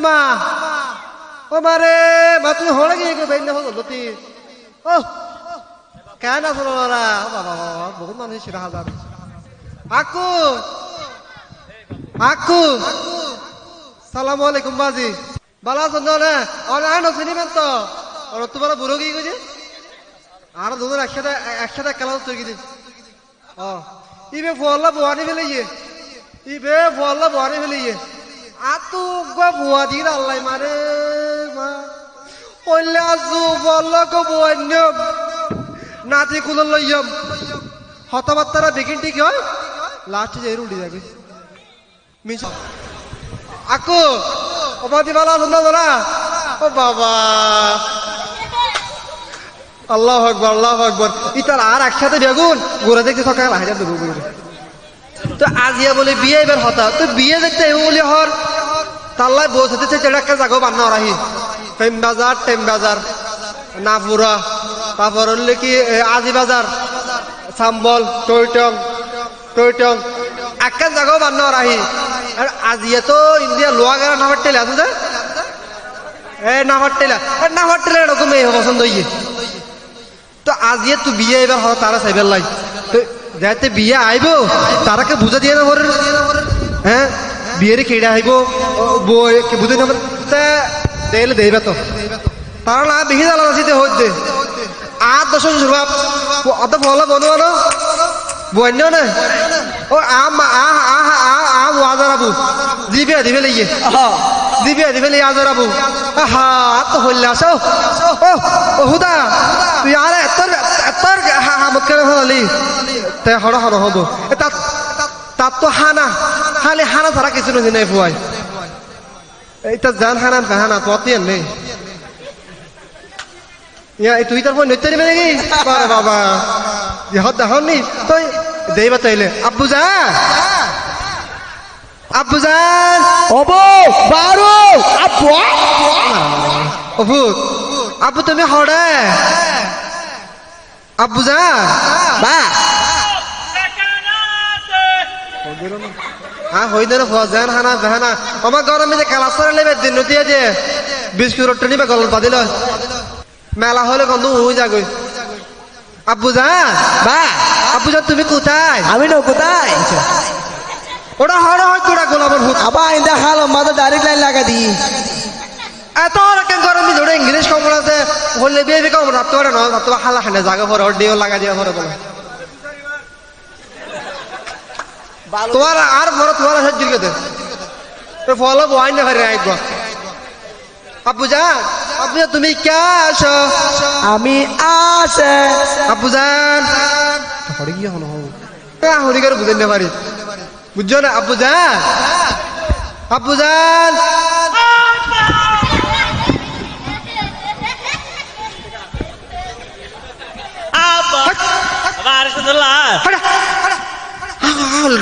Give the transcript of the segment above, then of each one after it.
মা ও মারে মা তুমি হলে গিয়ে বেন হলতি ও কেন আসলো ওরা বাবা বাবা বহুত মানুষ ছিল হাজার আকু আকু সালাম আলাইকুম বাজি বালা চন্দ্র না অনায়ন চিনিবেন তো আর তোমার বুড়ো গিয়ে গেছে আর দুজন একসাথে খেলা তৈরি দিন ও ইবে ফল্লা বুয়ানি ফেলে ইবে ফল্লা বুয়ানি ফেলে আতু বুয়া দিন আল্লাহ মারে মা ওইলে আজু ফল্লা গো বুয়ান্য নাতি কুলো লইয়াম হতবাত্তারা বেগিন ঠিক হয় লাস্টে যে উড়ে যাবে মিছা আকু অবাদি বালা সুন্দর না ও বাবা আল্লাহ আকবার আল্লাহ আকবার ইতার আর একসাথে বেগুন গোড়া দেখতে সকাল হাজার দেবো তো আজিয়া বলে বিয়ে এবার হতা তো বিয়ে দেখতে বলে হর তাল্লায় বসে চেড়াক্কা জাগো বান্না রাহি টেম বাজার নাফুরা তারপর হলে কি আজি বাজার সাম্বল টয়টং একটা জাগো বান্না রাহি আর আজিয়া তো ইন্ডিয়া লোয়া গাড়া নাফার টেলে আছে যে নাফার টেলা এরকম এই পছন্দ হইয়ে তো আজিয়ে তুই বিয়ে এবার হয় তারা সাইবার লাই তো যাইতে বিয়ে আইব তারাকে বুঝা দিয়ে না হ্যাঁ বিয়ের কেড়ে আইব বুঝে না দেলে দেবে তো তারা না বেশি জ্বালা নাচিতে হচ্ছে আর 10 জবাব অত ভালো বনবানো বন্য না ও আজার আবু দিবে লেগে দিবে আজার আবু হা তো হইলে আসো ও হুদা তুই আর এতর হামত কেন হলি তে হড় হবো তার তো হানা ছাড়া কিছু নাই ফুয়াই এইটা জান হানা পথই নেই তুই তার ফোন নৃত্য নিবে নাকি বাবা ইহত দেখ নি তুই দেবা তাইলে আব্বু জান ওবো বারো আপু আব্বু তুমি হড়ে আব্বু জান বা হ্যাঁ হই না জান হানা জাহানা আমার গরমে যে খেলা সরে নেবে দিন নদী আছে বিস্কুট রোট্টা নিবে গলত বাদিল মেলা হলে গন্ধ হয়ে যাগো আব্বু জান বা আব্বু জান তুমি কোথায় আমি না কোথায় ওটা হড়ে হয় তোরা গোলাপের ভূত আবার ইন্দা হাল মাথা ডাইরেক্ট লাইন লাগা দি এত রকম গরম ধরে ইংলিশ কম আছে হলে বিয়ে কম রাত করে না রাত হালা খানে জায়গা পরে ডিও লাগা দিয়া পরে বলে তোমার আর বড় তোমার সাহায্য করে ফলো বয় না ভাই রাইব আব্বু জান তুমি কে আসো আমি আসে আব্বু জান হড়ে গিয়ে হলো হড়ি করে বুঝেন না পারি বুঝছো না আব্বু জান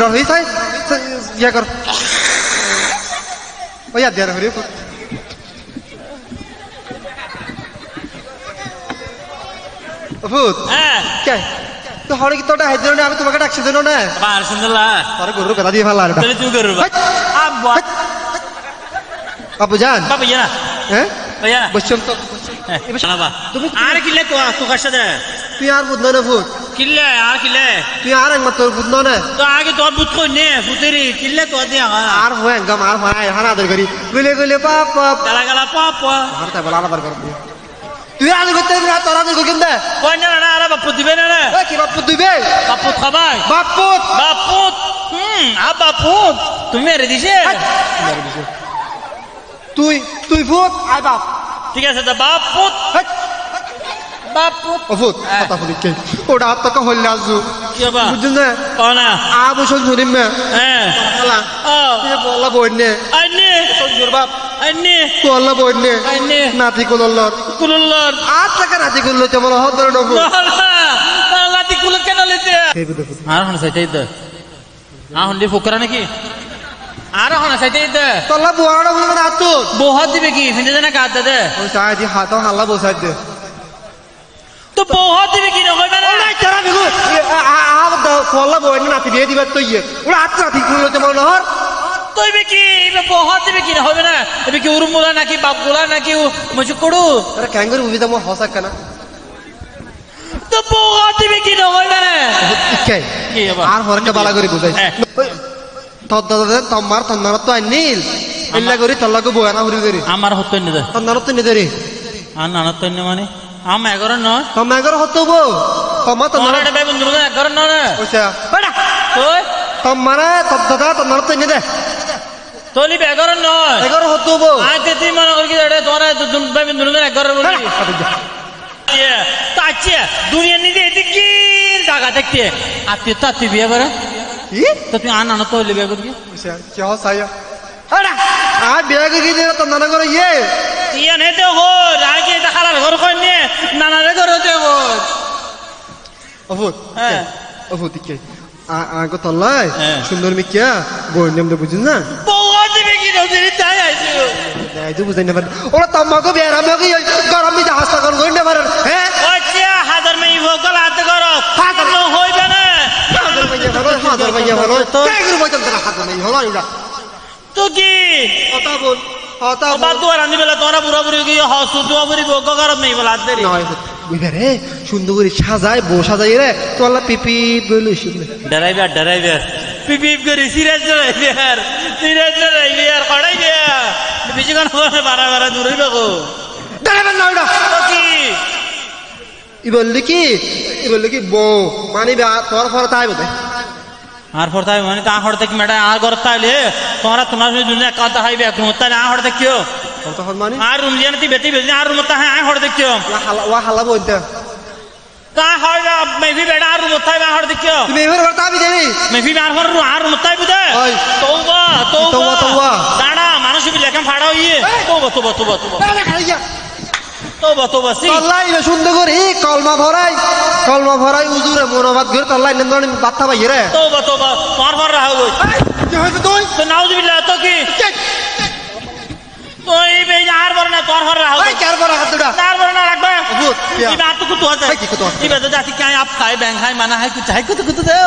রহি তাই ইয়া কর ও ইয়াদ দিয়া হরি ভূত কে তো হরে কি তোটা হাইজনো না আমি তোমাকে ডাকছি দেন না তোর গরুর কথা দিয়ে ফেলা আব্বু জান হ্যাঁ বসছম তো তুমি আর কিলে তো সুখার সাথে তুই আর বুঝলো না ভূত কিলে আর কিলে তুই আর একমাত্র বুঝলো না তো আগে তোর বুঝ কই নে ফুতেরি কিলে তো দিয়া আর হয় গম আর হয় হানা দর করি গুলে পাপ গালা পাপ আর তাই বলা আবার কর তুই আজ করতে না তোরা দিল কিন্তু কই না না আরে বাপু দিবে না রে কি বাপু দিবে বাপু খাবাই বাপু বাপু তুমি মেরে দিছে তুই ভূত আই বাপ ঠিক আছে তো বাপু ভূত কথা বলি কে ওটা হাত টাকা হইলে আজু কি বাবা বুঝছেন না কোনা বছর শুনিম না হ্যাঁ শালা তুই বলা বইনে আইনে সঞ্জুর বাপ আইনে তোল্লা বইনে আইনে নাতি কুলুল্লর আজ টাকা নাতি কুললো তেমন হত ধরে নবু নাতি কুল কেন লইতে আর হন সাইতেই তো হন দি ফুকরা নাকি আর হন সাইতেই তো তোল্লা বুয়াড়া বলে না তো বহুত দিবে কি ফিন্দে না কাট দে ওই সাইদি হাত হাল্লা বসাই দে তো বহুত দিবে কি নকই মানে ওই তারা বিগু তোল্লা বইনে নাতি বিয়ে দিবার তো ইয়ে ওরা হাত নাতি কুললো তেমন নহর তো এবে কি বহুত দেবে কি না হবে না এবে কি উরুমুলা নাকি বাপগুলা নাকি মজু করু আরে ক্যাঙ্গুর বুঝিতাম হসা কেনা তো বহুত দেবে কি না হবে না ইকাই কি আবার আর হরকে বালা করে বুঝাই হ্যাঁ। তোর দাদা তোমার তন্নার তো আইনিল এল্লা করি তল্লাকে বয়ানা হরি করি আমার হতো না তন্নার তো নিদেরি আর নানা তো মানে আম 11 নয় তোমার এগারো হতো বো তোমার তোমার তন্নার এটা ভাই বন্ধু 11 নয় না ওইসা বেটা ওই তোমার তোর দাদা তন্নার তো নিদে তোলি 11 নয় এগারো হতো বো আজ তুই মনে করি কি এটা তোমার দুন ভাই বন্ধু 11 বলি আচ্ছা দুনিয়া নিতে এতে কি জায়গা দেখতে আত্মীয় তো আত্মীয় বিয়ে করে কি তো তুমি আন আনো তো হইলে বিয়ে করবি ওইসা কি হসায়া আরে আর বিয়া করি দিলে তন্নার করে ইয়ে ইয়ে নেতে হো আগে এটা খালার ঘর কই নিয়ে নানারে ঘর হতে হো অভূত হ্যাঁ অভূত কি আগো তল্লাই হ্যাঁ। সুন্দর মিকিয়া বই নেম দে বুঝিস না বউয়া দিবে কি দাও দিদি তাই আইছো এই তো বুঝাই না পারে ওরা তোমাকে বিয়ার আমাকে গরম মিজা হাসতা কোন কই না পারে হ্যাঁ আচ্ছা হাজার মেই ভোকল হাতে করো হাজার লো হইবে না হাজার ভাইয়া ভালো কে গুলো বইতাম তোরা হাজার ভাই হলো এটা তো কি কথা বল কথা বা বল দুয়ার আনি বেলা তোরা বুড়া বুড়ি গিয়ে হসু দুয়া বুড়ি ভোক গরম নেই বলা হাত দেরি নয় বুঝবে রে সুন্দর করে সাজায় বউ সাজাই রে তোলা পিপি বলে শুনলে ডরাইবার পিপিপ করে সিরিয়াস ডরাইবার কড়াই দিয়া বেশি কোন বারা দূরই বাগো দাঁড়াবেন না ওটা তো কি ই বললি কি বউ মানে তোর ফর তাই বোধ আর ফরতাই মানে তা হড় থেকে মেডা আর ঘর তাইলে তোমরা তোমার দুনিয়া কাটা হাইবে কোন তাই আর হড় দেখিও তখন মানে আর রুম জিয়ান তি বেটি বেটি আর রুম তা হ্যাঁ হড় দেখিও ওয়া হালা বলতে তা হয় মেবি বেডা আর রুম তাই হড় দেখিও তুমি এবার ঘর তাবি দেবি মেবি আর হড় আর রুম তাই বুদে ওই তওবা দাঁড়া মানুষ বি লেখা ফাড়া হইয়ে তওবা সি তল্লাই সুন্দর করে কলমা ভরাই উজুরে মনোবাদ করে তল্লাই নেন বাত্তা পাই রে তওবা তোমার ফর রাহ গই কি হইছে তুই তো নাউজুবিল্লাহ তো কি তো এই বে আর বরনা তোর ফর রাহ এই কার বড় হাতটা चार बरना रखबे अबूत, क्या? ई बात तो कुछ होता है कि कुछ होता है? ई बात जाती क्या आप खाए बैंक खाए माना है कुछ दे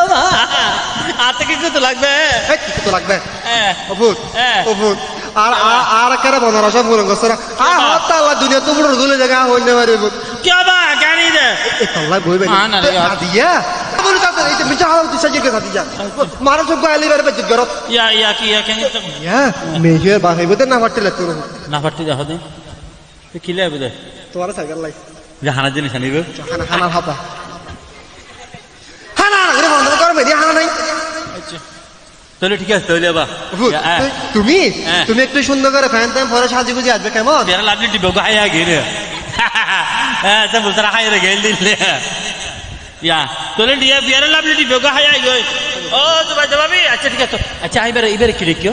आते की कुछ लगबे এই কি তো লাগবে ए অভূত হ্যাঁ। অভূত আর আর কারে বনার সব পুরো গছরা আ হতা আল্লাহ দুনিয়া তো বড় গুলো জায়গা হইনে মারে क्या बा क्या नहीं दे এই তল্লাই বইবে হ্যাঁ না রে यार। দিয়া বলি তা এই মিছা হাল তুই সাজিয়ে সাথে যা মারা সব গালি বের বেজ গরত या क्या ইয়া মেজর বাহাইবতে না ফাটলে তোর ना फटती जा दे तो किले अब दे তোর সাইকেল লাই जहाना जिनिस आनिबे খানা খানা হাতা খানা রে বন্ধ কর মেদি খানা নাই তাহলে ঠিক আছে তাহলে বা অভূত, তুমি হ্যাঁ। তুমি একটু সুন্দর করে ফ্যান টাইম পরে সাজি গুজি আসবে কেমন বেরা লাভলি ডিবো গায়া গেরে হ্যাঁ তো বুলতারা খাই রে গেল দিলে या তোলে দিয়ে বেরা লাভলি ডিবো গায়া গই ও জবাবি আচ্ছা ঠিক আছে আচ্ছা আইবারে ইবারে কি দেখিও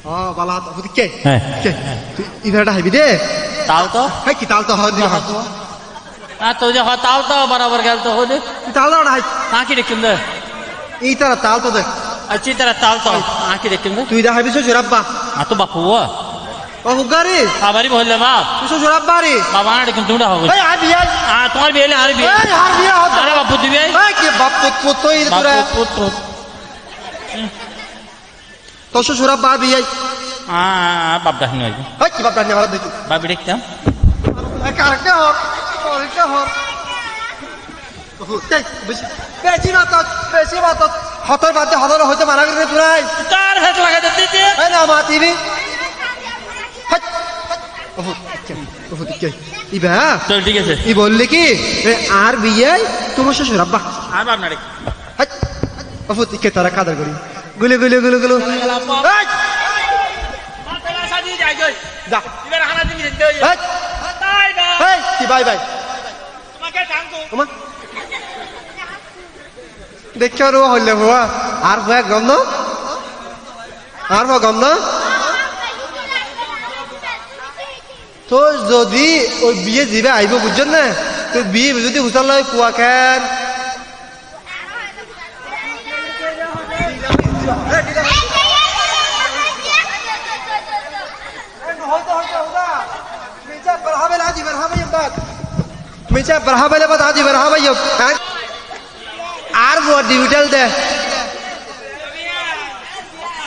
ও বালা অভূত কে হ্যাঁ কে তুই ইধারটা হাইবি দে তাও তো হাই কি তাল তো হয় দিবা তো যে তাও তো বরাবর গেল তো হলে তাল না হাই আঁকি দেখিম দে এই তারা তাল তো দে अच्छी तरह ताल तो आँखी देखते हैं তুই দা হাইবি শ্বশুর আব্বা हाँ तो बापू हुआ ও হুগারি हमारी बोल बाप তুই শ্বশুর আব্বা রে बाबा ने लेकिन तुमड़ा होगा এই আই বিয়া हाँ तुम्हारी बेले हमारी এই बेले আর বিয়া হতো अरे बापू दिव्य এই কি বাপ পুত তো এই তোরা बापू पुत्र তো শ্বশুর আব্বা বিয়া हाँ बाप डालने वाली এই কি বাপ রান্না ভালো দেখি बाप देखते हैं এই কারকে হর কারকে হর বেশি মাত হতর বাদে হতর হইতে মারা করে পুরাই कार हाथ लगा देते थे এই না মা টিভি ইবা चल ठीक है ই বললি কি আর বিয়ে তোমার শ্বশুর আব্বা हाँ बाप नाड़े অফুত কে তারা কাদার করি গুলি গুলি গুলি গুলো शादी जाए गई যা इधर खाना दिन देते हो এই, बाय बाय এই, কি বাই বাই तुम्हारे क्या काम को ওমা দেখে আর হইলে হওয়া আর হয়ে গম না আর হওয়া গম না তো যদি ওই বিয়ে দিবে আইব বুঝছেন না তো বিয়ে যদি হুসাল হয় কুয়া খান মিছা बढ़ावे ले बता दी बढ़ावे ये আর वो डिजिटल दे